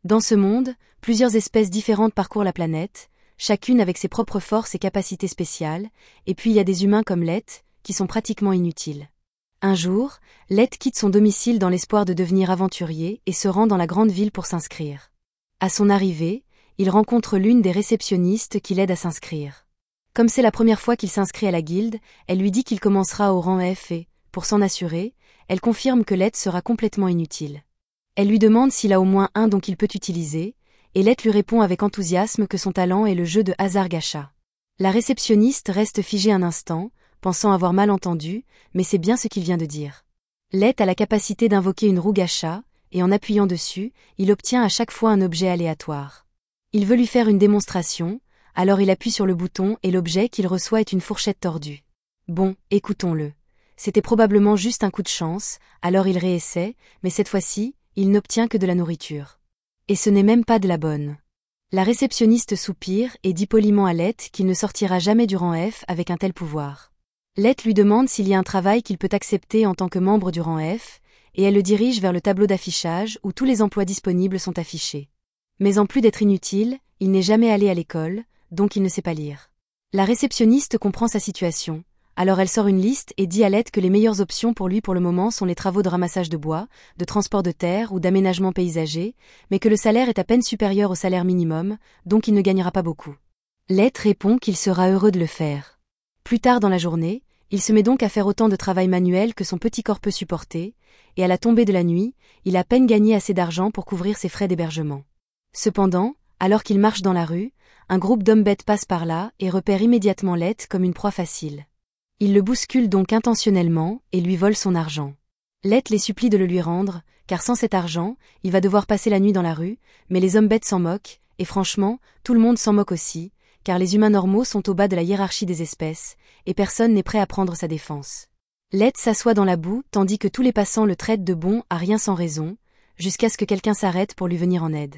Dans ce monde, plusieurs espèces différentes parcourent la planète, chacune avec ses propres forces et capacités spéciales, et puis il y a des humains comme Lett, qui sont pratiquement inutiles. Un jour, Lett quitte son domicile dans l'espoir de devenir aventurier et se rend dans la grande ville pour s'inscrire. À son arrivée, il rencontre l'une des réceptionnistes qui l'aide à s'inscrire. Comme c'est la première fois qu'il s'inscrit à la guilde, elle lui dit qu'il commencera au rang F et, pour s'en assurer, elle confirme que Lett sera complètement inutile. Elle lui demande s'il a au moins un don qu'il peut utiliser, et Lett lui répond avec enthousiasme que son talent est le jeu de hasard gacha. La réceptionniste reste figée un instant, pensant avoir mal entendu, mais c'est bien ce qu'il vient de dire. Lett a la capacité d'invoquer une roue gacha, et en appuyant dessus, il obtient à chaque fois un objet aléatoire. Il veut lui faire une démonstration, alors il appuie sur le bouton et l'objet qu'il reçoit est une fourchette tordue. Bon, écoutons-le. C'était probablement juste un coup de chance, alors il réessaie, mais cette fois-ci, il n'obtient que de la nourriture. Et ce n'est même pas de la bonne. La réceptionniste soupire et dit poliment à Lett qu'il ne sortira jamais du rang F avec un tel pouvoir. Lett lui demande s'il y a un travail qu'il peut accepter en tant que membre du rang F, et elle le dirige vers le tableau d'affichage où tous les emplois disponibles sont affichés. Mais en plus d'être inutile, il n'est jamais allé à l'école, donc il ne sait pas lire. La réceptionniste comprend sa situation, alors elle sort une liste et dit à Lett que les meilleures options pour lui pour le moment sont les travaux de ramassage de bois, de transport de terre ou d'aménagement paysager, mais que le salaire est à peine supérieur au salaire minimum, donc il ne gagnera pas beaucoup. Lett répond qu'il sera heureux de le faire. Plus tard dans la journée, il se met donc à faire autant de travail manuel que son petit corps peut supporter, et à la tombée de la nuit, il a à peine gagné assez d'argent pour couvrir ses frais d'hébergement. Cependant, alors qu'il marche dans la rue, un groupe d'hommes bêtes passe par là et repère immédiatement Lett comme une proie facile. Ils le bousculent donc intentionnellement et lui volent son argent. Lett les supplie de le lui rendre, car sans cet argent, il va devoir passer la nuit dans la rue, mais les hommes bêtes s'en moquent, et franchement, tout le monde s'en moque aussi, car les humains normaux sont au bas de la hiérarchie des espèces, et personne n'est prêt à prendre sa défense. Lett s'assoit dans la boue tandis que tous les passants le traitent de bon à rien sans raison, jusqu'à ce que quelqu'un s'arrête pour lui venir en aide.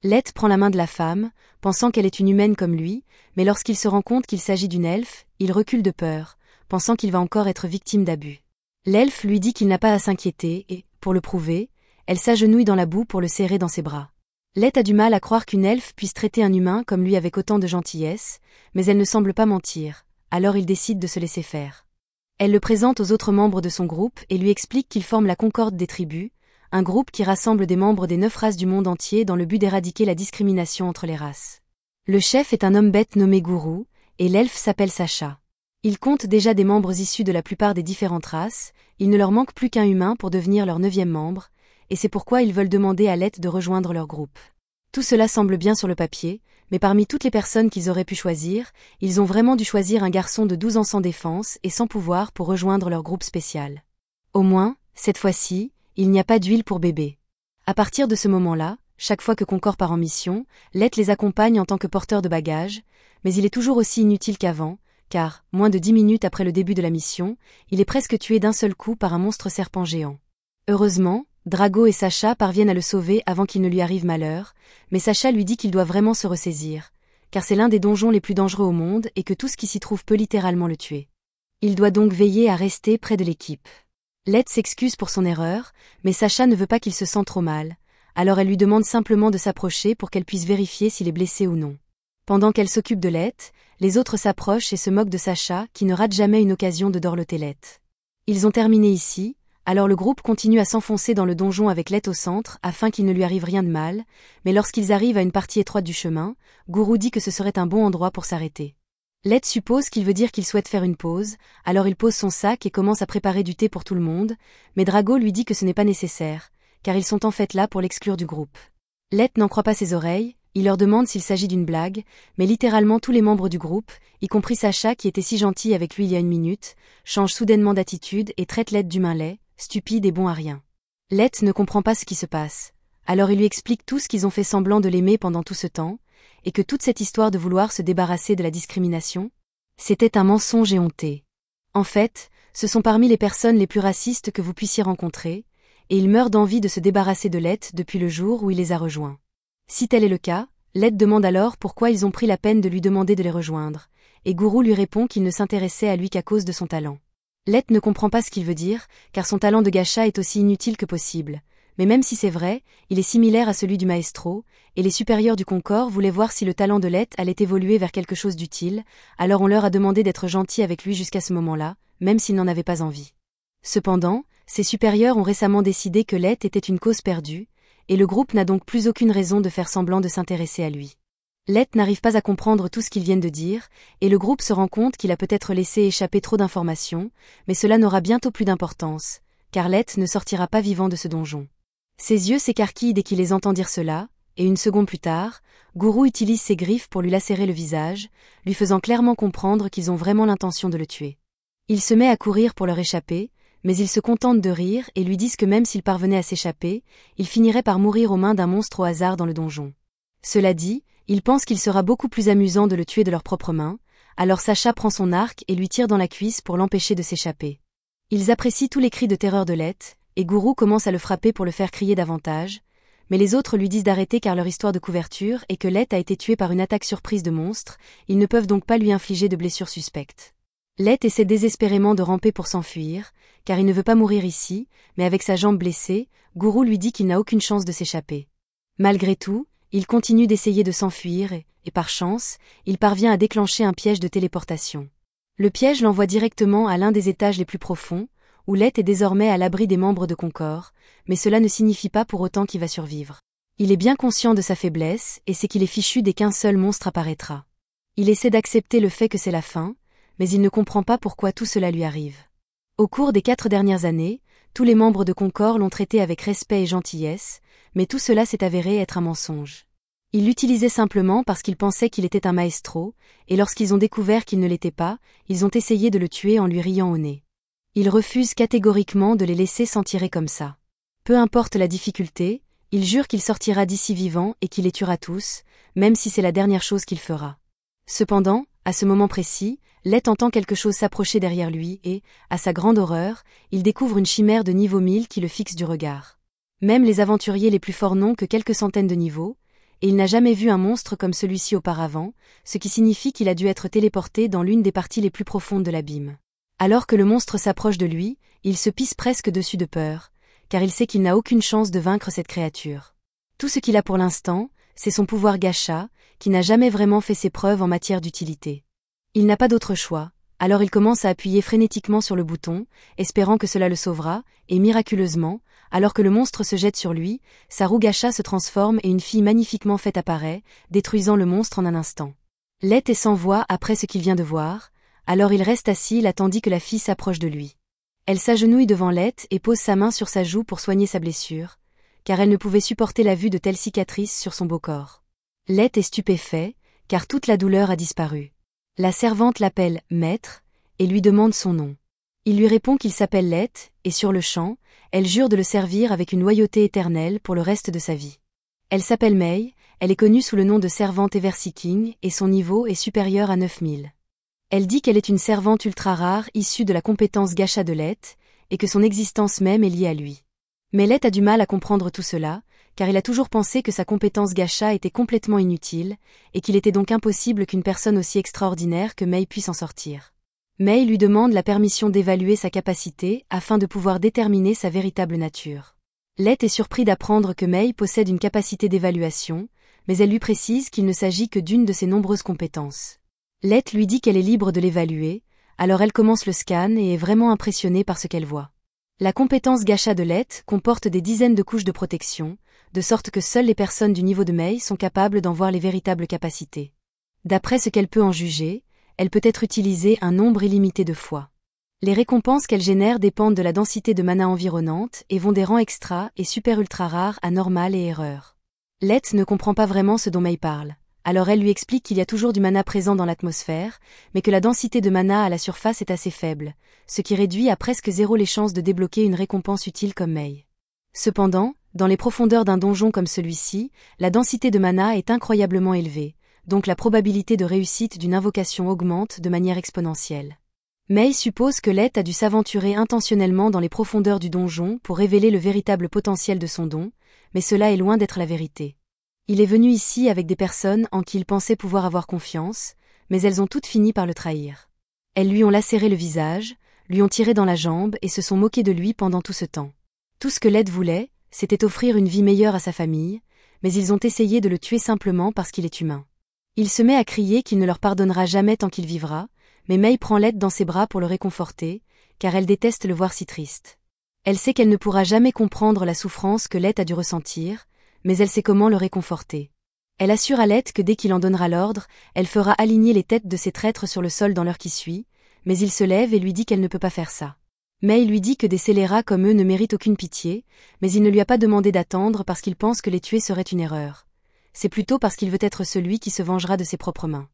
Lett prend la main de la femme, pensant qu'elle est une humaine comme lui, mais lorsqu'il se rend compte qu'il s'agit d'une elfe, il recule de peur, pensant qu'il va encore être victime d'abus. L'elfe lui dit qu'il n'a pas à s'inquiéter et, pour le prouver, elle s'agenouille dans la boue pour le serrer dans ses bras. Lett a du mal à croire qu'une elfe puisse traiter un humain comme lui avec autant de gentillesse, mais elle ne semble pas mentir, alors il décide de se laisser faire. Elle le présente aux autres membres de son groupe et lui explique qu'ils forment la Concorde des tribus, un groupe qui rassemble des membres des 9 races du monde entier dans le but d'éradiquer la discrimination entre les races. Le chef est un homme bête nommé Gourou, et l'elfe s'appelle Sacha. Ils comptent déjà des membres issus de la plupart des différentes races, il ne leur manque plus qu'un humain pour devenir leur 9e membre, et c'est pourquoi ils veulent demander à Lett de rejoindre leur groupe. Tout cela semble bien sur le papier, mais parmi toutes les personnes qu'ils auraient pu choisir, ils ont vraiment dû choisir un garçon de 12 ans sans défense et sans pouvoir pour rejoindre leur groupe spécial. Au moins, cette fois-ci, il n'y a pas d'huile pour bébé. À partir de ce moment-là, chaque fois que Concorde part en mission, Lett les accompagne en tant que porteur de bagages, mais il est toujours aussi inutile qu'avant, car, moins de 10 minutes après le début de la mission, il est presque tué d'un seul coup par un monstre serpent géant. Heureusement, Drago et Sacha parviennent à le sauver avant qu'il ne lui arrive malheur, mais Sacha lui dit qu'il doit vraiment se ressaisir, car c'est l'un des donjons les plus dangereux au monde et que tout ce qui s'y trouve peut littéralement le tuer. Il doit donc veiller à rester près de l'équipe. Lett s'excuse pour son erreur, mais Sacha ne veut pas qu'il se sente trop mal, alors elle lui demande simplement de s'approcher pour qu'elle puisse vérifier s'il est blessé ou non. Pendant qu'elle s'occupe de Lett, les autres s'approchent et se moquent de Sacha qui ne rate jamais une occasion de dorloter Lett. Ils ont terminé ici, alors le groupe continue à s'enfoncer dans le donjon avec Lett au centre afin qu'il ne lui arrive rien de mal, mais lorsqu'ils arrivent à une partie étroite du chemin, Gourou dit que ce serait un bon endroit pour s'arrêter. Lett suppose qu'il veut dire qu'il souhaite faire une pause, alors il pose son sac et commence à préparer du thé pour tout le monde, mais Drago lui dit que ce n'est pas nécessaire, car ils sont en fait là pour l'exclure du groupe. Lett n'en croit pas ses oreilles, il leur demande s'il s'agit d'une blague, mais littéralement tous les membres du groupe, y compris Sacha qui était si gentil avec lui il y a une minute, changent soudainement d'attitude et traitent Lett d'humain laid, stupide et bon à rien. Lett ne comprend pas ce qui se passe, alors il lui explique tous qu'ils ont fait semblant de l'aimer pendant tout ce temps, et que toute cette histoire de vouloir se débarrasser de la discrimination, c'était un mensonge éhonté. En fait, ce sont parmi les personnes les plus racistes que vous puissiez rencontrer, et il meurt d'envie de se débarrasser de Lett depuis le jour où il les a rejoints. Si tel est le cas, Lett demande alors pourquoi ils ont pris la peine de lui demander de les rejoindre, et Gourou lui répond qu'il ne s'intéressait à lui qu'à cause de son talent. Lett ne comprend pas ce qu'il veut dire, car son talent de gacha est aussi inutile que possible, mais même si c'est vrai, il est similaire à celui du maestro, et les supérieurs du Concorde voulaient voir si le talent de Lett allait évoluer vers quelque chose d'utile, alors on leur a demandé d'être gentils avec lui jusqu'à ce moment-là, même s'ils n'en avaient pas envie. Cependant, ses supérieurs ont récemment décidé que Lett était une cause perdue, et le groupe n'a donc plus aucune raison de faire semblant de s'intéresser à lui. Lett n'arrive pas à comprendre tout ce qu'ils viennent de dire, et le groupe se rend compte qu'il a peut-être laissé échapper trop d'informations, mais cela n'aura bientôt plus d'importance, car Lett ne sortira pas vivant de ce donjon. Ses yeux s'écarquillent dès qu'il les entend dire cela, et une seconde plus tard, Guru utilise ses griffes pour lui lacérer le visage, lui faisant clairement comprendre qu'ils ont vraiment l'intention de le tuer. Il se met à courir pour leur échapper, mais ils se contentent de rire et lui disent que même s'il parvenait à s'échapper, il finirait par mourir aux mains d'un monstre au hasard dans le donjon. Cela dit, ils pensent qu'il sera beaucoup plus amusant de le tuer de leurs propres mains, alors Sacha prend son arc et lui tire dans la cuisse pour l'empêcher de s'échapper. Ils apprécient tous les cris de terreur de Lett, et Guru commence à le frapper pour le faire crier davantage, mais les autres lui disent d'arrêter car leur histoire de couverture est que Lett a été tué par une attaque surprise de monstres, ils ne peuvent donc pas lui infliger de blessures suspectes. Lett essaie désespérément de ramper pour s'enfuir, car il ne veut pas mourir ici, mais avec sa jambe blessée, Guru lui dit qu'il n'a aucune chance de s'échapper. Malgré tout, il continue d'essayer de s'enfuir et par chance, il parvient à déclencher un piège de téléportation. Le piège l'envoie directement à l'un des étages les plus profonds, où Lett est désormais à l'abri des membres de Concorde, mais cela ne signifie pas pour autant qu'il va survivre. Il est bien conscient de sa faiblesse et sait qu'il est fichu dès qu'un seul monstre apparaîtra. Il essaie d'accepter le fait que c'est la fin, mais il ne comprend pas pourquoi tout cela lui arrive. Au cours des 4 dernières années, tous les membres de Concorde l'ont traité avec respect et gentillesse, mais tout cela s'est avéré être un mensonge. Ils l'utilisaient simplement parce qu'ils pensaient qu'il était un maestro, et lorsqu'ils ont découvert qu'il ne l'était pas, ils ont essayé de le tuer en lui riant au nez. Ils refusent catégoriquement de les laisser s'en tirer comme ça. Peu importe la difficulté, il jure qu'il sortira d'ici vivant et qu'il les tuera tous, même si c'est la dernière chose qu'il fera. Cependant, à ce moment précis, Lett entend quelque chose s'approcher derrière lui et, à sa grande horreur, il découvre une chimère de niveau 1000 qui le fixe du regard. Même les aventuriers les plus forts n'ont que quelques centaines de niveaux, et il n'a jamais vu un monstre comme celui-ci auparavant, ce qui signifie qu'il a dû être téléporté dans l'une des parties les plus profondes de l'abîme. Alors que le monstre s'approche de lui, il se pisse presque dessus de peur, car il sait qu'il n'a aucune chance de vaincre cette créature. Tout ce qu'il a pour l'instant, c'est son pouvoir gacha, qui n'a jamais vraiment fait ses preuves en matière d'utilité. Il n'a pas d'autre choix, alors il commence à appuyer frénétiquement sur le bouton, espérant que cela le sauvera, et miraculeusement, alors que le monstre se jette sur lui, sa roue gacha se transforme et une fille magnifiquement faite apparaît, détruisant le monstre en un instant. Lett est sans voix après ce qu'il vient de voir, alors il reste assis là tandis que la fille s'approche de lui. Elle s'agenouille devant Lett et pose sa main sur sa joue pour soigner sa blessure, car elle ne pouvait supporter la vue de telles cicatrices sur son beau corps. Lett est stupéfait, car toute la douleur a disparu. La servante l'appelle « maître » et lui demande son nom. Il lui répond qu'il s'appelle Lett, et sur le champ, elle jure de le servir avec une loyauté éternelle pour le reste de sa vie. Elle s'appelle Mei, elle est connue sous le nom de servante Everseeking et son niveau est supérieur à 9000. Elle dit qu'elle est une servante ultra rare issue de la compétence gacha de Lett, et que son existence même est liée à lui. Mais Lett a du mal à comprendre tout cela, car il a toujours pensé que sa compétence gacha était complètement inutile, et qu'il était donc impossible qu'une personne aussi extraordinaire que Mei puisse en sortir. Mei lui demande la permission d'évaluer sa capacité afin de pouvoir déterminer sa véritable nature. Lett est surpris d'apprendre que Mei possède une capacité d'évaluation, mais elle lui précise qu'il ne s'agit que d'une de ses nombreuses compétences. Lett lui dit qu'elle est libre de l'évaluer, alors elle commence le scan et est vraiment impressionnée par ce qu'elle voit. La compétence gacha de Lett comporte des dizaines de couches de protection, de sorte que seules les personnes du niveau de Mei sont capables d'en voir les véritables capacités. D'après ce qu'elle peut en juger, elle peut être utilisée un nombre illimité de fois. Les récompenses qu'elle génère dépendent de la densité de mana environnante et vont des rangs extra et super ultra rares à normal et erreur. Lett ne comprend pas vraiment ce dont Mei parle. Alors elle lui explique qu'il y a toujours du mana présent dans l'atmosphère, mais que la densité de mana à la surface est assez faible, ce qui réduit à presque zéro les chances de débloquer une récompense utile comme Mei. Cependant, dans les profondeurs d'un donjon comme celui-ci, la densité de mana est incroyablement élevée, donc la probabilité de réussite d'une invocation augmente de manière exponentielle. Mei suppose que Lett a dû s'aventurer intentionnellement dans les profondeurs du donjon pour révéler le véritable potentiel de son don, mais cela est loin d'être la vérité. Il est venu ici avec des personnes en qui il pensait pouvoir avoir confiance, mais elles ont toutes fini par le trahir. Elles lui ont lacéré le visage, lui ont tiré dans la jambe et se sont moquées de lui pendant tout ce temps. Tout ce que Lett voulait, c'était offrir une vie meilleure à sa famille, mais ils ont essayé de le tuer simplement parce qu'il est humain. Il se met à crier qu'il ne leur pardonnera jamais tant qu'il vivra, mais Mei prend Lett dans ses bras pour le réconforter, car elle déteste le voir si triste. Elle sait qu'elle ne pourra jamais comprendre la souffrance que Lett a dû ressentir, mais elle sait comment le réconforter. Elle assure à Lett que dès qu'il en donnera l'ordre, elle fera aligner les têtes de ses traîtres sur le sol dans l'heure qui suit, mais il se lève et lui dit qu'elle ne peut pas faire ça. Mei lui dit que des scélérats comme eux ne méritent aucune pitié, mais il ne lui a pas demandé d'attendre parce qu'il pense que les tuer serait une erreur. C'est plutôt parce qu'il veut être celui qui se vengera de ses propres mains.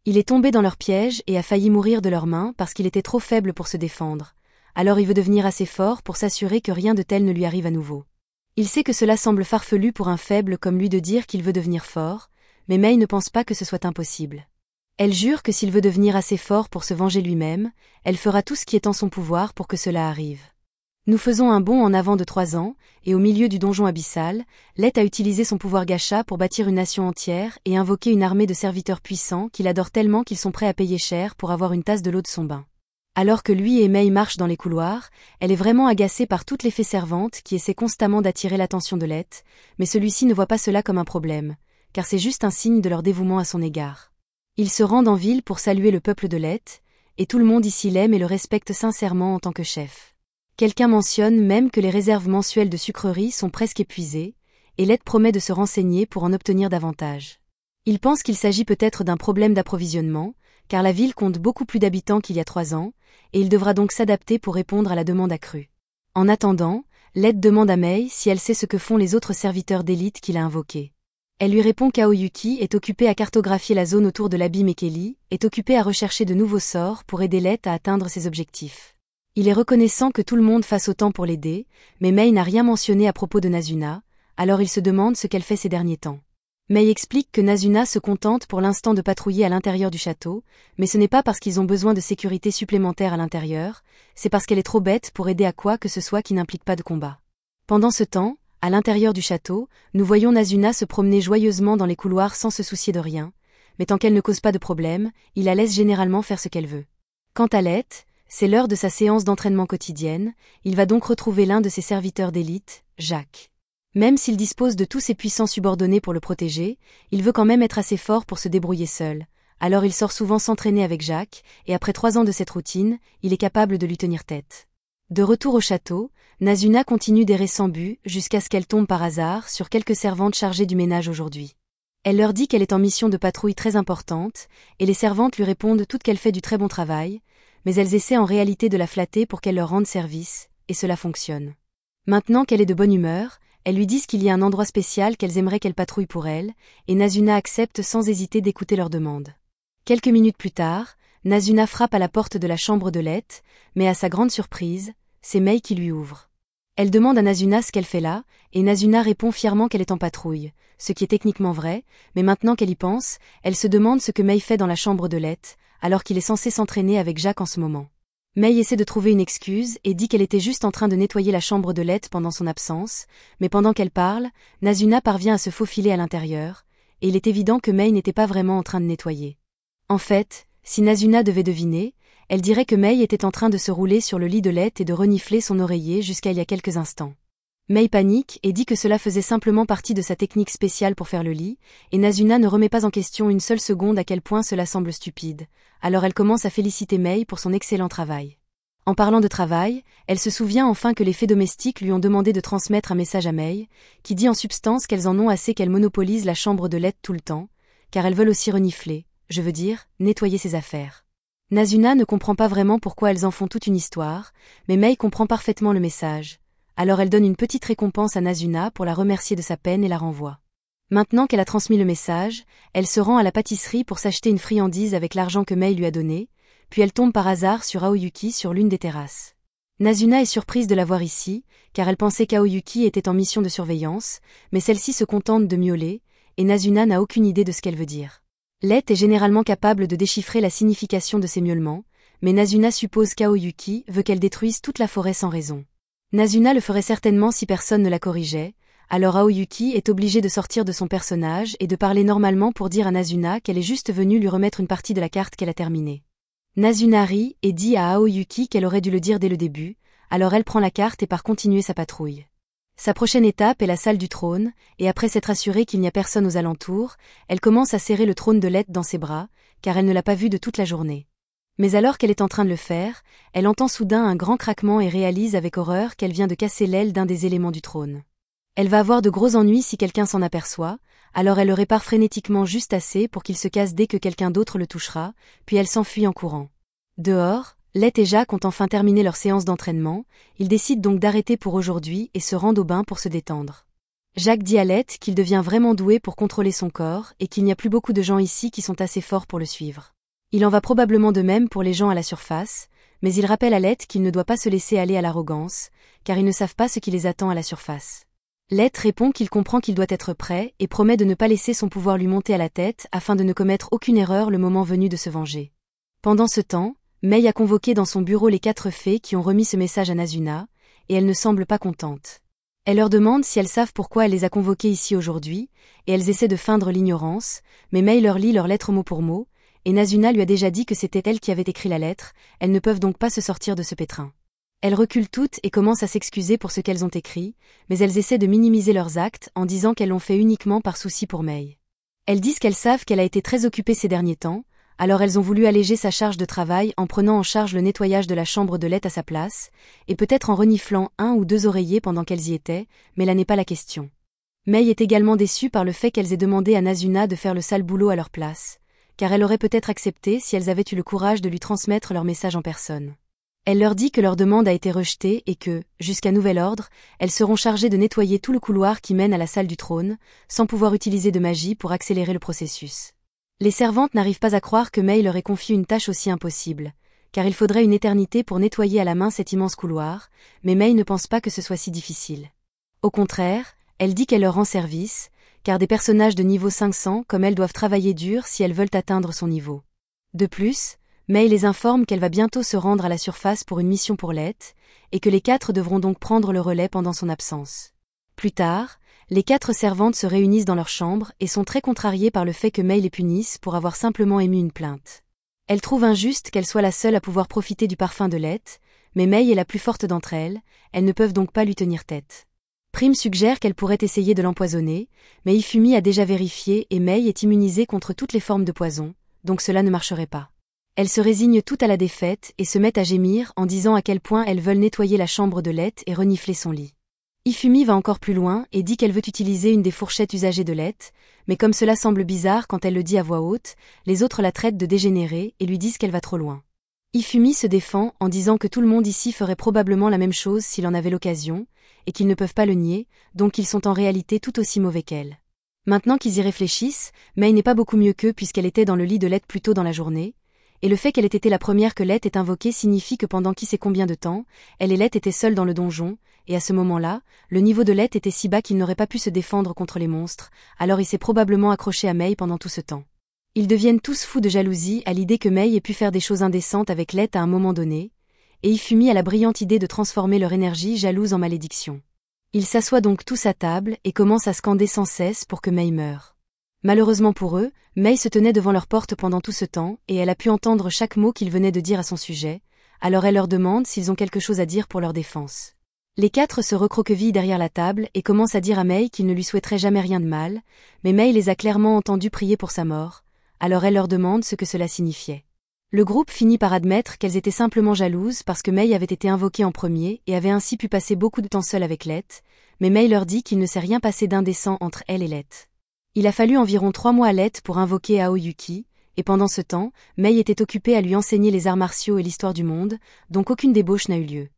Il est tombé dans leur piège et a failli mourir de leurs mains parce qu'il était trop faible pour se défendre. Alors il veut devenir assez fort pour s'assurer que rien de tel ne lui arrive à nouveau. Il sait que cela semble farfelu pour un faible comme lui de dire qu'il veut devenir fort, mais Mei ne pense pas que ce soit impossible. Elle jure que s'il veut devenir assez fort pour se venger lui-même, elle fera tout ce qui est en son pouvoir pour que cela arrive. Nous faisons un bond en avant de 3 ans, et au milieu du donjon abyssal, Lett a utilisé son pouvoir gacha pour bâtir une nation entière et invoquer une armée de serviteurs puissants qu'il adore tellement qu'ils sont prêts à payer cher pour avoir une tasse de l'eau de son bain. Alors que lui et Mei marchent dans les couloirs, elle est vraiment agacée par toutes les fées servantes qui essaient constamment d'attirer l'attention de Lett, mais celui-ci ne voit pas cela comme un problème, car c'est juste un signe de leur dévouement à son égard. Ils se rendent en ville pour saluer le peuple de Lett, et tout le monde ici l'aime et le respecte sincèrement en tant que chef. Quelqu'un mentionne même que les réserves mensuelles de sucreries sont presque épuisées, et Lett promet de se renseigner pour en obtenir davantage. Il pense qu'il s'agit peut-être d'un problème d'approvisionnement, car la ville compte beaucoup plus d'habitants qu'il y a 3 ans, et il devra donc s'adapter pour répondre à la demande accrue. En attendant, Lett demande à Mei si elle sait ce que font les autres serviteurs d'élite qu'il a invoqués. Elle lui répond qu'Aoyuki est occupé à cartographier la zone autour de l'abîme et Kelly est occupé à rechercher de nouveaux sorts pour aider Lett à atteindre ses objectifs. Il est reconnaissant que tout le monde fasse autant pour l'aider, mais Mei n'a rien mentionné à propos de Nazuna, alors il se demande ce qu'elle fait ces derniers temps. Mei explique que Nazuna se contente pour l'instant de patrouiller à l'intérieur du château, mais ce n'est pas parce qu'ils ont besoin de sécurité supplémentaire à l'intérieur, c'est parce qu'elle est trop bête pour aider à quoi que ce soit qui n'implique pas de combat. Pendant ce temps, à l'intérieur du château, nous voyons Nazuna se promener joyeusement dans les couloirs sans se soucier de rien, mais tant qu'elle ne cause pas de problème, il la laisse généralement faire ce qu'elle veut. Quant à Lett, c'est l'heure de sa séance d'entraînement quotidienne, il va donc retrouver l'un de ses serviteurs d'élite, Jacques. Même s'il dispose de tous ses puissants subordonnés pour le protéger, il veut quand même être assez fort pour se débrouiller seul, alors il sort souvent s'entraîner avec Jacques, et après 3 ans de cette routine, il est capable de lui tenir tête. De retour au château, Nazuna continue d'errer sans but jusqu'à ce qu'elle tombe par hasard sur quelques servantes chargées du ménage aujourd'hui. Elle leur dit qu'elle est en mission de patrouille très importante, et les servantes lui répondent toutes qu'elle fait du très bon travail, mais elles essaient en réalité de la flatter pour qu'elle leur rende service, et cela fonctionne. Maintenant qu'elle est de bonne humeur, elles lui disent qu'il y a un endroit spécial qu'elles aimeraient qu'elle patrouille pour elle, et Nazuna accepte sans hésiter d'écouter leur demande. Quelques minutes plus tard, Nazuna frappe à la porte de la chambre de Lett, mais à sa grande surprise, c'est Mei qui lui ouvre. Elle demande à Nazuna ce qu'elle fait là, et Nazuna répond fièrement qu'elle est en patrouille, ce qui est techniquement vrai, mais maintenant qu'elle y pense, elle se demande ce que Mei fait dans la chambre de Lett, alors qu'il est censé s'entraîner avec Jacques en ce moment. Mei essaie de trouver une excuse et dit qu'elle était juste en train de nettoyer la chambre de Lett pendant son absence, mais pendant qu'elle parle, Nazuna parvient à se faufiler à l'intérieur, et il est évident que Mei n'était pas vraiment en train de nettoyer. En fait, si Nazuna devait deviner, elle dirait que Mei était en train de se rouler sur le lit de Lett et de renifler son oreiller jusqu'à il y a quelques instants. Mei panique et dit que cela faisait simplement partie de sa technique spéciale pour faire le lit, et Nazuna ne remet pas en question une seule seconde à quel point cela semble stupide, alors elle commence à féliciter Mei pour son excellent travail. En parlant de travail, elle se souvient enfin que les fées domestiques lui ont demandé de transmettre un message à Mei, qui dit en substance qu'elles en ont assez qu'elle monopolise la chambre de Lett tout le temps, car elles veulent aussi renifler, je veux dire, nettoyer ses affaires. Nazuna ne comprend pas vraiment pourquoi elles en font toute une histoire, mais Mei comprend parfaitement le message. Alors elle donne une petite récompense à Nazuna pour la remercier de sa peine et la renvoie. Maintenant qu'elle a transmis le message, elle se rend à la pâtisserie pour s'acheter une friandise avec l'argent que Mei lui a donné, puis elle tombe par hasard sur Aoyuki sur l'une des terrasses. Nazuna est surprise de la voir ici, car elle pensait qu'Aoyuki était en mission de surveillance, mais celle-ci se contente de miauler, et Nazuna n'a aucune idée de ce qu'elle veut dire. Lett est généralement capable de déchiffrer la signification de ces miaulements, mais Nazuna suppose qu'Aoyuki veut qu'elle détruise toute la forêt sans raison. Nazuna le ferait certainement si personne ne la corrigeait, alors Aoyuki est obligée de sortir de son personnage et de parler normalement pour dire à Nazuna qu'elle est juste venue lui remettre une partie de la carte qu'elle a terminée. Nazuna rit et dit à Aoyuki qu'elle aurait dû le dire dès le début, alors elle prend la carte et part continuer sa patrouille. Sa prochaine étape est la salle du trône, et après s'être assurée qu'il n'y a personne aux alentours, elle commence à serrer le trône de Lett dans ses bras, car elle ne l'a pas vu de toute la journée. Mais alors qu'elle est en train de le faire, elle entend soudain un grand craquement et réalise avec horreur qu'elle vient de casser l'aile d'un des éléments du trône. Elle va avoir de gros ennuis si quelqu'un s'en aperçoit, alors elle le répare frénétiquement juste assez pour qu'il se casse dès que quelqu'un d'autre le touchera, puis elle s'enfuit en courant. Dehors, Lett et Jacques ont enfin terminé leur séance d'entraînement, ils décident donc d'arrêter pour aujourd'hui et se rendent au bain pour se détendre. Jacques dit à Lett qu'il devient vraiment doué pour contrôler son corps et qu'il n'y a plus beaucoup de gens ici qui sont assez forts pour le suivre. Il en va probablement de même pour les gens à la surface, mais il rappelle à Lett qu'il ne doit pas se laisser aller à l'arrogance, car ils ne savent pas ce qui les attend à la surface. Lett répond qu'il comprend qu'il doit être prêt et promet de ne pas laisser son pouvoir lui monter à la tête afin de ne commettre aucune erreur le moment venu de se venger. Pendant ce temps, Mei a convoqué dans son bureau les 4 fées qui ont remis ce message à Nazuna, et elle ne semble pas contente. Elle leur demande si elles savent pourquoi elle les a convoquées ici aujourd'hui, et elles essaient de feindre l'ignorance, mais Mei leur lit leur lettre mot pour mot, et Nazuna lui a déjà dit que c'était elle qui avait écrit la lettre, elles ne peuvent donc pas se sortir de ce pétrin. Elles reculent toutes et commencent à s'excuser pour ce qu'elles ont écrit, mais elles essaient de minimiser leurs actes en disant qu'elles l'ont fait uniquement par souci pour Mei. Elles disent qu'elles savent qu'elle a été très occupée ces derniers temps, alors elles ont voulu alléger sa charge de travail en prenant en charge le nettoyage de la chambre de Lett à sa place, et peut-être en reniflant 1 ou 2 oreillers pendant qu'elles y étaient, mais là n'est pas la question. Mei est également déçue par le fait qu'elles aient demandé à Nazuna de faire le sale boulot à leur place, car elle aurait peut-être accepté si elles avaient eu le courage de lui transmettre leur message en personne. Elle leur dit que leur demande a été rejetée et que, jusqu'à nouvel ordre, elles seront chargées de nettoyer tout le couloir qui mène à la salle du trône, sans pouvoir utiliser de magie pour accélérer le processus. Les servantes n'arrivent pas à croire que Mei leur ait confié une tâche aussi impossible, car il faudrait une éternité pour nettoyer à la main cet immense couloir, mais Mei ne pense pas que ce soit si difficile. Au contraire, elle dit qu'elle leur rend service, car des personnages de niveau 500 comme elle doivent travailler dur si elles veulent atteindre son niveau. De plus, Mei les informe qu'elle va bientôt se rendre à la surface pour une mission pour Lett, et que les 4 devront donc prendre le relais pendant son absence. Plus tard, les 4 servantes se réunissent dans leur chambre et sont très contrariées par le fait que Mei les punisse pour avoir simplement émis une plainte. Elles trouvent injuste qu'elle soit la seule à pouvoir profiter du parfum de Lett, mais Mei est la plus forte d'entre elles ne peuvent donc pas lui tenir tête. Prime suggère qu'elle pourrait essayer de l'empoisonner, mais Ifumi a déjà vérifié et Mei est immunisée contre toutes les formes de poison, donc cela ne marcherait pas. Elles se résignent toutes à la défaite et se mettent à gémir en disant à quel point elles veulent nettoyer la chambre de Lett et renifler son lit. Ifumi va encore plus loin et dit qu'elle veut utiliser une des fourchettes usagées de Lett, mais comme cela semble bizarre quand elle le dit à voix haute, les autres la traitent de dégénérée et lui disent qu'elle va trop loin. Ifumi se défend en disant que tout le monde ici ferait probablement la même chose s'il en avait l'occasion, et qu'ils ne peuvent pas le nier, donc ils sont en réalité tout aussi mauvais qu'elle. Maintenant qu'ils y réfléchissent, Mei n'est pas beaucoup mieux qu'eux puisqu'elle était dans le lit de Lett plus tôt dans la journée, et le fait qu'elle ait été la première que Lett ait invoquée signifie que pendant qui sait combien de temps, elle et Lett étaient seules dans le donjon, et à ce moment-là, le niveau de Lett était si bas qu'il n'aurait pas pu se défendre contre les monstres, alors il s'est probablement accroché à Mei pendant tout ce temps. Ils deviennent tous fous de jalousie à l'idée que Mei ait pu faire des choses indécentes avec Lett à un moment donné, et Ifumi a la brillante idée de transformer leur énergie jalouse en malédiction. Ils s'assoient donc tous à table et commencent à scander sans cesse pour que Mei meure. Malheureusement pour eux, Mei se tenait devant leur porte pendant tout ce temps et elle a pu entendre chaque mot qu'ils venaient de dire à son sujet, alors elle leur demande s'ils ont quelque chose à dire pour leur défense. Les 4 se recroquevillent derrière la table et commencent à dire à Mei qu'ils ne lui souhaiteraient jamais rien de mal, mais Mei les a clairement entendus prier pour sa mort, alors elle leur demande ce que cela signifiait. Le groupe finit par admettre qu'elles étaient simplement jalouses parce que Mei avait été invoquée en premier et avait ainsi pu passer beaucoup de temps seule avec Lett, mais Mei leur dit qu'il ne s'est rien passé d'indécent entre elle et Lett. Il a fallu environ 3 mois à Lett pour invoquer Aoyuki, et pendant ce temps, Mei était occupée à lui enseigner les arts martiaux et l'histoire du monde, donc aucune débauche n'a eu lieu.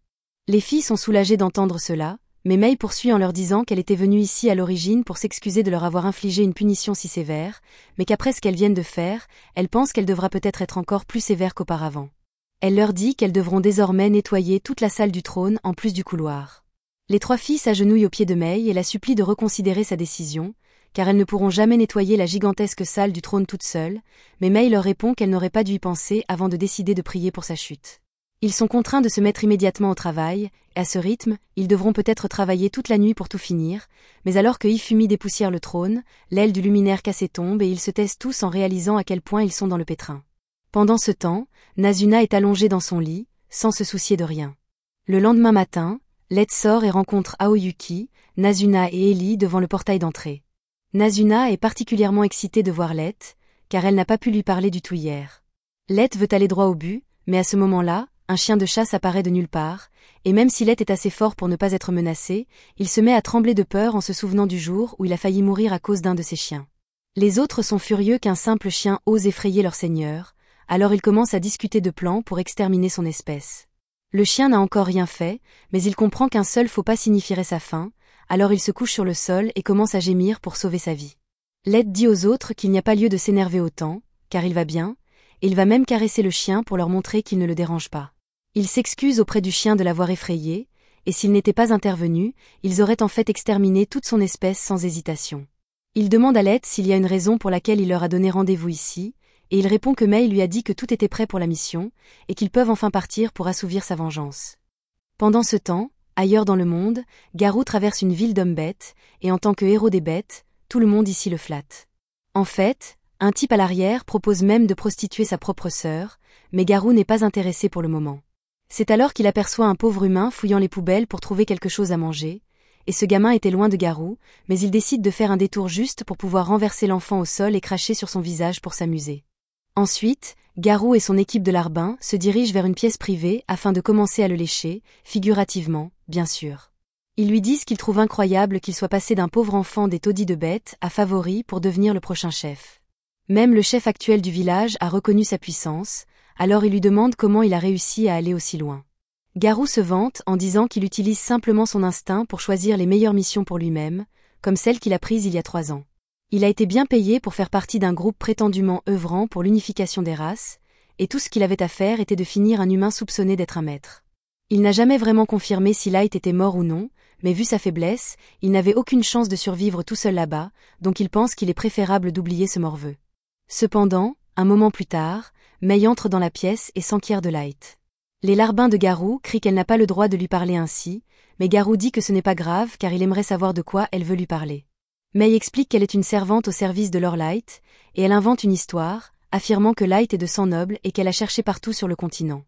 Les filles sont soulagées d'entendre cela, mais Mei poursuit en leur disant qu'elle était venue ici à l'origine pour s'excuser de leur avoir infligé une punition si sévère, mais qu'après ce qu'elles viennent de faire, elle pense qu'elle devra peut-être être encore plus sévère qu'auparavant. Elle leur dit qu'elles devront désormais nettoyer toute la salle du trône en plus du couloir. Les 3 filles s'agenouillent aux pieds de Mei et la supplient de reconsidérer sa décision, car elles ne pourront jamais nettoyer la gigantesque salle du trône toute seule, mais Mei leur répond qu'elle n'aurait pas dû y penser avant de décider de prier pour sa chute. Ils sont contraints de se mettre immédiatement au travail, et à ce rythme, ils devront peut-être travailler toute la nuit pour tout finir, mais alors que Ifumi dépoussière le trône, l'aile du luminaire cassé tombe et ils se taisent tous en réalisant à quel point ils sont dans le pétrin. Pendant ce temps, Nazuna est allongée dans son lit, sans se soucier de rien. Le lendemain matin, Let sort et rencontre Aoyuki, Nazuna et Ellie devant le portail d'entrée. Nazuna est particulièrement excitée de voir Let, car elle n'a pas pu lui parler du tout hier. Let veut aller droit au but, mais à ce moment-là, un chien de chasse apparaît de nulle part, et même si Let est assez fort pour ne pas être menacé, il se met à trembler de peur en se souvenant du jour où il a failli mourir à cause d'un de ses chiens. Les autres sont furieux qu'un simple chien ose effrayer leur seigneur, alors ils commencent à discuter de plans pour exterminer son espèce. Le chien n'a encore rien fait, mais il comprend qu'un seul faux pas signifierait sa fin, alors il se couche sur le sol et commence à gémir pour sauver sa vie. Let dit aux autres qu'il n'y a pas lieu de s'énerver autant, car il va bien, et il va même caresser le chien pour leur montrer qu'il ne le dérange pas. Il s'excuse auprès du chien de l'avoir effrayé, et s'il n'était pas intervenu, ils auraient en fait exterminé toute son espèce sans hésitation. Il demande à Let s'il y a une raison pour laquelle il leur a donné rendez-vous ici, et il répond que Mei lui a dit que tout était prêt pour la mission, et qu'ils peuvent enfin partir pour assouvir sa vengeance. Pendant ce temps, ailleurs dans le monde, Garou traverse une ville d'hommes-bêtes, et en tant que héros des bêtes, tout le monde ici le flatte. En fait, un type à l'arrière propose même de prostituer sa propre sœur, mais Garou n'est pas intéressé pour le moment. C'est alors qu'il aperçoit un pauvre humain fouillant les poubelles pour trouver quelque chose à manger, et ce gamin était loin de Garou, mais il décide de faire un détour juste pour pouvoir renverser l'enfant au sol et cracher sur son visage pour s'amuser. Ensuite, Garou et son équipe de larbins se dirigent vers une pièce privée afin de commencer à le lécher, figurativement, bien sûr. Ils lui disent qu'ils trouvent incroyable qu'il soit passé d'un pauvre enfant des taudis de bêtes à favori pour devenir le prochain chef. Même le chef actuel du village a reconnu sa puissance, alors il lui demande comment il a réussi à aller aussi loin. Garou se vante en disant qu'il utilise simplement son instinct pour choisir les meilleures missions pour lui-même, comme celle qu'il a prise il y a 3 ans. Il a été bien payé pour faire partie d'un groupe prétendument œuvrant pour l'unification des races, et tout ce qu'il avait à faire était de finir un humain soupçonné d'être un maître. Il n'a jamais vraiment confirmé si Light était mort ou non, mais vu sa faiblesse, il n'avait aucune chance de survivre tout seul là-bas, donc il pense qu'il est préférable d'oublier ce morveux. Cependant, un moment plus tard, Mei entre dans la pièce et s'enquiert de Light. Les larbins de Garou crient qu'elle n'a pas le droit de lui parler ainsi, mais Garou dit que ce n'est pas grave car il aimerait savoir de quoi elle veut lui parler. Mei explique qu'elle est une servante au service de Lord Light, et elle invente une histoire, affirmant que Light est de sang noble et qu'elle a cherché partout sur le continent.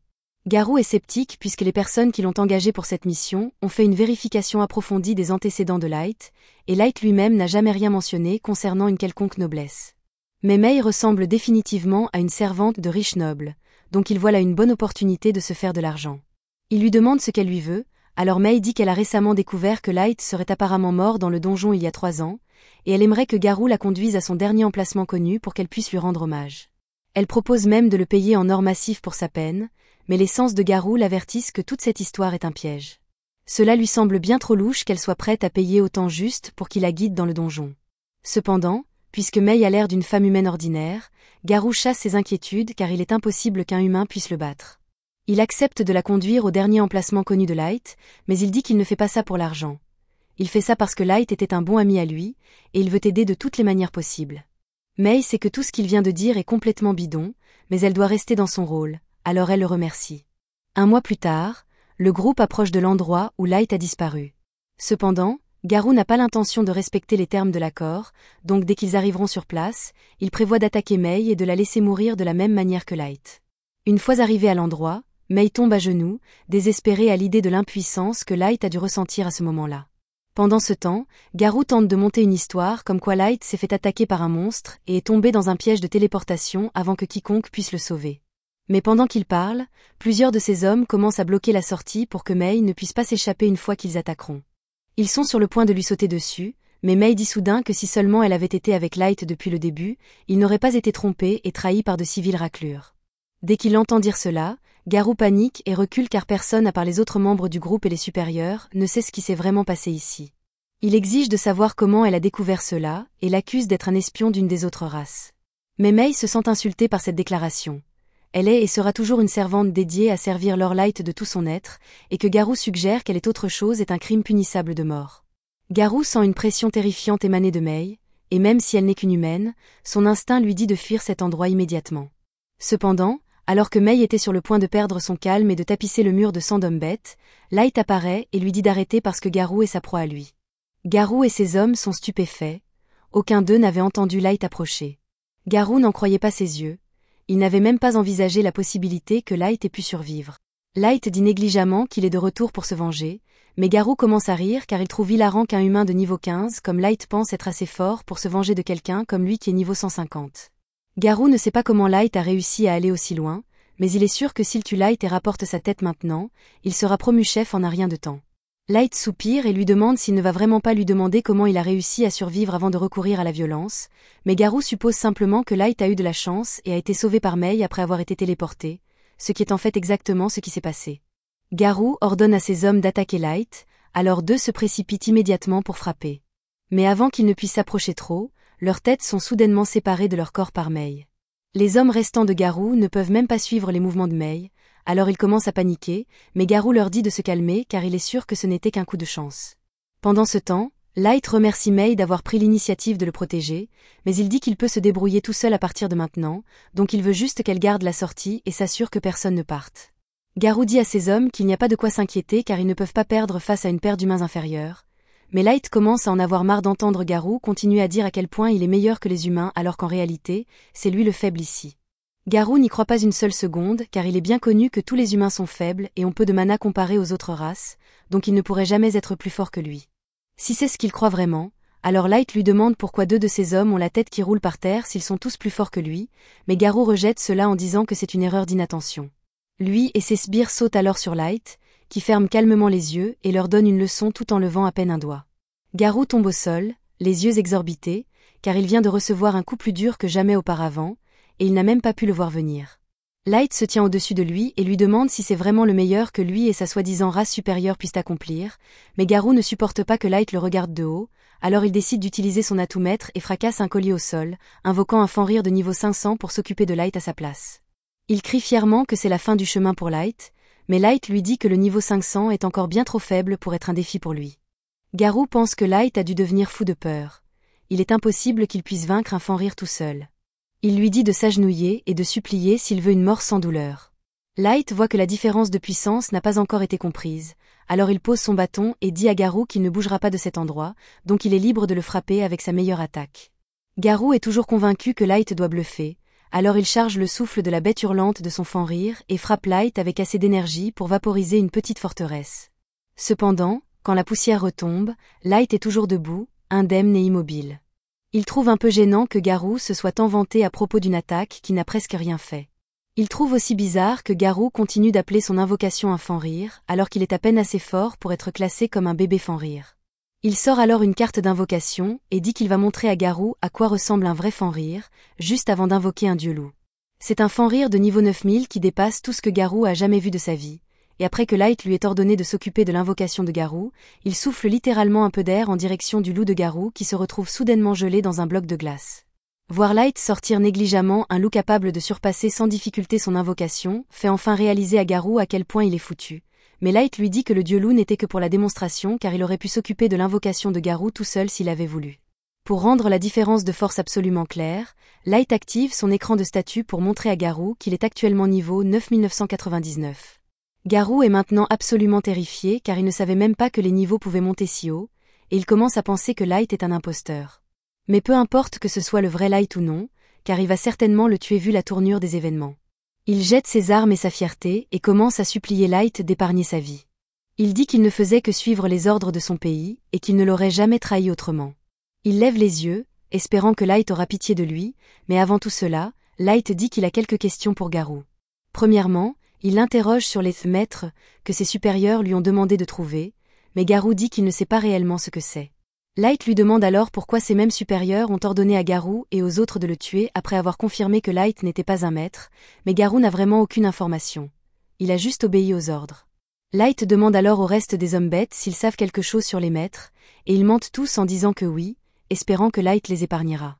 Garou est sceptique puisque les personnes qui l'ont engagé pour cette mission ont fait une vérification approfondie des antécédents de Light, et Light lui-même n'a jamais rien mentionné concernant une quelconque noblesse. Mais Mei ressemble définitivement à une servante de riche noble, donc il voit là une bonne opportunité de se faire de l'argent. Il lui demande ce qu'elle lui veut, alors Mei dit qu'elle a récemment découvert que Light serait apparemment mort dans le donjon il y a 3 ans, et elle aimerait que Garou la conduise à son dernier emplacement connu pour qu'elle puisse lui rendre hommage. Elle propose même de le payer en or massif pour sa peine, mais les sens de Garou l'avertissent que toute cette histoire est un piège. Cela lui semble bien trop louche qu'elle soit prête à payer autant juste pour qu'il la guide dans le donjon. Cependant, puisque Mei a l'air d'une femme humaine ordinaire, Garou chasse ses inquiétudes car il est impossible qu'un humain puisse le battre. Il accepte de la conduire au dernier emplacement connu de Light, mais il dit qu'il ne fait pas ça pour l'argent. Il fait ça parce que Light était un bon ami à lui, et il veut aider de toutes les manières possibles. Mei sait que tout ce qu'il vient de dire est complètement bidon, mais elle doit rester dans son rôle, alors elle le remercie. 1 mois plus tard, le groupe approche de l'endroit où Light a disparu. Cependant, Garou n'a pas l'intention de respecter les termes de l'accord, donc dès qu'ils arriveront sur place, il prévoit d'attaquer Mei et de la laisser mourir de la même manière que Light. Une fois arrivé à l'endroit, Mei tombe à genoux, désespérée à l'idée de l'impuissance que Light a dû ressentir à ce moment-là. Pendant ce temps, Garou tente de monter une histoire comme quoi Light s'est fait attaquer par un monstre et est tombé dans un piège de téléportation avant que quiconque puisse le sauver. Mais pendant qu'il parle, plusieurs de ses hommes commencent à bloquer la sortie pour que Mei ne puisse pas s'échapper une fois qu'ils attaqueront. Ils sont sur le point de lui sauter dessus, mais Mei dit soudain que si seulement elle avait été avec Light depuis le début, il n'aurait pas été trompé et trahi par de si viles raclures. Dès qu'il entend dire cela, Garou panique et recule car personne à part les autres membres du groupe et les supérieurs ne sait ce qui s'est vraiment passé ici. Il exige de savoir comment elle a découvert cela et l'accuse d'être un espion d'une des autres races. Mais Mei se sent insultée par cette déclaration. Elle est et sera toujours une servante dédiée à servir Lord Light de tout son être, et que Garou suggère qu'elle est autre chose est un crime punissable de mort. Garou sent une pression terrifiante émaner de Mei, et même si elle n'est qu'une humaine, son instinct lui dit de fuir cet endroit immédiatement. Cependant, alors que Mei était sur le point de perdre son calme et de tapisser le mur de sang d'homme-bête, Light apparaît et lui dit d'arrêter parce que Garou est sa proie à lui. Garou et ses hommes sont stupéfaits, aucun d'eux n'avait entendu Light approcher. Garou n'en croyait pas ses yeux, il n'avait même pas envisagé la possibilité que Light ait pu survivre. Light dit négligemment qu'il est de retour pour se venger, mais Garou commence à rire car il trouve hilarant qu'un humain de niveau 15 comme Light pense être assez fort pour se venger de quelqu'un comme lui qui est niveau 150. Garou ne sait pas comment Light a réussi à aller aussi loin, mais il est sûr que s'il tue Light et rapporte sa tête maintenant, il sera promu chef en un rien de temps. Light soupire et lui demande s'il ne va vraiment pas lui demander comment il a réussi à survivre avant de recourir à la violence, mais Garou suppose simplement que Light a eu de la chance et a été sauvé par Mei après avoir été téléporté, ce qui est en fait exactement ce qui s'est passé. Garou ordonne à ses hommes d'attaquer Light, alors deux se précipitent immédiatement pour frapper. Mais avant qu'ils ne puissent s'approcher trop, leurs têtes sont soudainement séparées de leur corps par Mei. Les hommes restants de Garou ne peuvent même pas suivre les mouvements de Mei, alors ils commencent à paniquer, mais Garou leur dit de se calmer car il est sûr que ce n'était qu'un coup de chance. Pendant ce temps, Light remercie Mei d'avoir pris l'initiative de le protéger, mais il dit qu'il peut se débrouiller tout seul à partir de maintenant, donc il veut juste qu'elle garde la sortie et s'assure que personne ne parte. Garou dit à ses hommes qu'il n'y a pas de quoi s'inquiéter car ils ne peuvent pas perdre face à une paire d'humains inférieurs, mais Light commence à en avoir marre d'entendre Garou continuer à dire à quel point il est meilleur que les humains alors qu'en réalité, c'est lui le faible ici. Garou n'y croit pas une seule seconde car il est bien connu que tous les humains sont faibles et ont peu de mana comparé aux autres races, donc il ne pourrait jamais être plus fort que lui. Si c'est ce qu'il croit vraiment, alors Light lui demande pourquoi deux de ses hommes ont la tête qui roule par terre s'ils sont tous plus forts que lui, mais Garou rejette cela en disant que c'est une erreur d'inattention. Lui et ses sbires sautent alors sur Light, qui ferme calmement les yeux et leur donne une leçon tout en levant à peine un doigt. Garou tombe au sol, les yeux exorbités, car il vient de recevoir un coup plus dur que jamais auparavant, et il n'a même pas pu le voir venir. Light se tient au-dessus de lui et lui demande si c'est vraiment le meilleur que lui et sa soi-disant race supérieure puissent accomplir, mais Garou ne supporte pas que Light le regarde de haut, alors il décide d'utiliser son atout maître et fracasse un collier au sol, invoquant un fan rire de niveau 500 pour s'occuper de Light à sa place. Il crie fièrement que c'est la fin du chemin pour Light, mais Light lui dit que le niveau 500 est encore bien trop faible pour être un défi pour lui. Garou pense que Light a dû devenir fou de peur. Il est impossible qu'il puisse vaincre un fan rire tout seul. Il lui dit de s'agenouiller et de supplier s'il veut une mort sans douleur. Light voit que la différence de puissance n'a pas encore été comprise, alors il pose son bâton et dit à Garou qu'il ne bougera pas de cet endroit, donc il est libre de le frapper avec sa meilleure attaque. Garou est toujours convaincu que Light doit bluffer, alors il charge le souffle de la bête hurlante de son fan rire et frappe Light avec assez d'énergie pour vaporiser une petite forteresse. Cependant, quand la poussière retombe, Light est toujours debout, indemne et immobile. Il trouve un peu gênant que Garou se soit tant vanté à propos d'une attaque qui n'a presque rien fait. Il trouve aussi bizarre que Garou continue d'appeler son invocation un fan rire, alors qu'il est à peine assez fort pour être classé comme un bébé fan rire. Il sort alors une carte d'invocation et dit qu'il va montrer à Garou à quoi ressemble un vrai fan rire, juste avant d'invoquer un dieu loup. C'est un fan rire de niveau 9000 qui dépasse tout ce que Garou a jamais vu de sa vie. Et après que Light lui ait ordonné de s'occuper de l'invocation de Garou, il souffle littéralement un peu d'air en direction du loup de Garou qui se retrouve soudainement gelé dans un bloc de glace. Voir Light sortir négligemment un loup capable de surpasser sans difficulté son invocation, fait enfin réaliser à Garou à quel point il est foutu. Mais Light lui dit que le dieu loup n'était que pour la démonstration car il aurait pu s'occuper de l'invocation de Garou tout seul s'il avait voulu. Pour rendre la différence de force absolument claire, Light active son écran de statut pour montrer à Garou qu'il est actuellement niveau 9999. Garou est maintenant absolument terrifié car il ne savait même pas que les niveaux pouvaient monter si haut, et il commence à penser que Light est un imposteur. Mais peu importe que ce soit le vrai Light ou non, car il va certainement le tuer vu la tournure des événements. Il jette ses armes et sa fierté et commence à supplier Light d'épargner sa vie. Il dit qu'il ne faisait que suivre les ordres de son pays et qu'il ne l'aurait jamais trahi autrement. Il lève les yeux, espérant que Light aura pitié de lui, mais avant tout cela, Light dit qu'il a quelques questions pour Garou. Premièrement, il l'interroge sur les maîtres que ses supérieurs lui ont demandé de trouver, mais Garou dit qu'il ne sait pas réellement ce que c'est. Light lui demande alors pourquoi ces mêmes supérieurs ont ordonné à Garou et aux autres de le tuer après avoir confirmé que Light n'était pas un maître, mais Garou n'a vraiment aucune information. Il a juste obéi aux ordres. Light demande alors au reste des hommes bêtes s'ils savent quelque chose sur les maîtres, et ils mentent tous en disant que oui, espérant que Light les épargnera.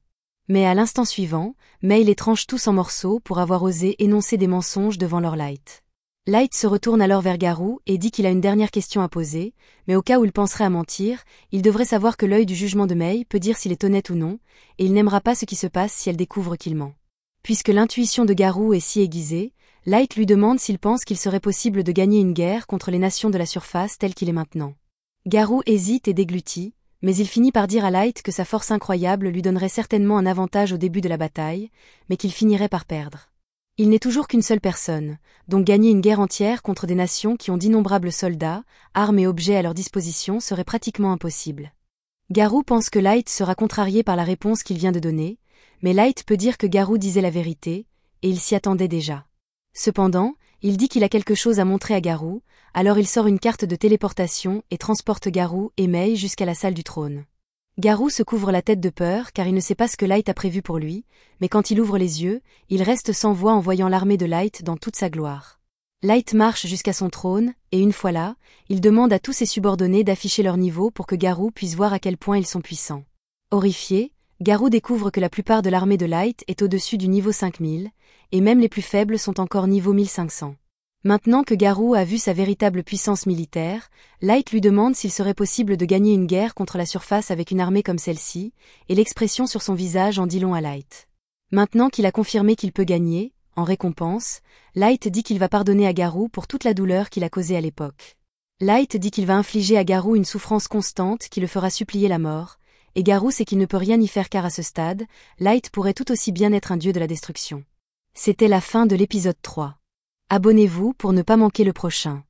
Mais à l'instant suivant, Mei les tranche tous en morceaux pour avoir osé énoncer des mensonges devant leur Light. Light se retourne alors vers Garou et dit qu'il a une dernière question à poser, mais au cas où il penserait à mentir, il devrait savoir que l'œil du jugement de Mei peut dire s'il est honnête ou non, et il n'aimera pas ce qui se passe si elle découvre qu'il ment. Puisque l'intuition de Garou est si aiguisée, Light lui demande s'il pense qu'il serait possible de gagner une guerre contre les nations de la surface telle qu'il est maintenant. Garou hésite et déglutit, mais il finit par dire à Light que sa force incroyable lui donnerait certainement un avantage au début de la bataille, mais qu'il finirait par perdre. Il n'est toujours qu'une seule personne, donc gagner une guerre entière contre des nations qui ont d'innombrables soldats, armes et objets à leur disposition serait pratiquement impossible. Garou pense que Light sera contrarié par la réponse qu'il vient de donner, mais Light peut dire que Garou disait la vérité, et il s'y attendait déjà. Cependant, il dit qu'il a quelque chose à montrer à Garou, alors il sort une carte de téléportation et transporte Garou et Mei jusqu'à la salle du trône. Garou se couvre la tête de peur car il ne sait pas ce que Light a prévu pour lui, mais quand il ouvre les yeux, il reste sans voix en voyant l'armée de Light dans toute sa gloire. Light marche jusqu'à son trône, et une fois là, il demande à tous ses subordonnés d'afficher leur niveau pour que Garou puisse voir à quel point ils sont puissants. Horrifié, Garou découvre que la plupart de l'armée de Light est au-dessus du niveau 5000, et même les plus faibles sont encore niveau 1500. Maintenant que Garou a vu sa véritable puissance militaire, Light lui demande s'il serait possible de gagner une guerre contre la surface avec une armée comme celle-ci, et l'expression sur son visage en dit long à Light. Maintenant qu'il a confirmé qu'il peut gagner, en récompense, Light dit qu'il va pardonner à Garou pour toute la douleur qu'il a causée à l'époque. Light dit qu'il va infliger à Garou une souffrance constante qui le fera supplier la mort, et Garou sait qu'il ne peut rien y faire car à ce stade, Light pourrait tout aussi bien être un dieu de la destruction. C'était la fin de l'épisode 3. Abonnez-vous pour ne pas manquer le prochain.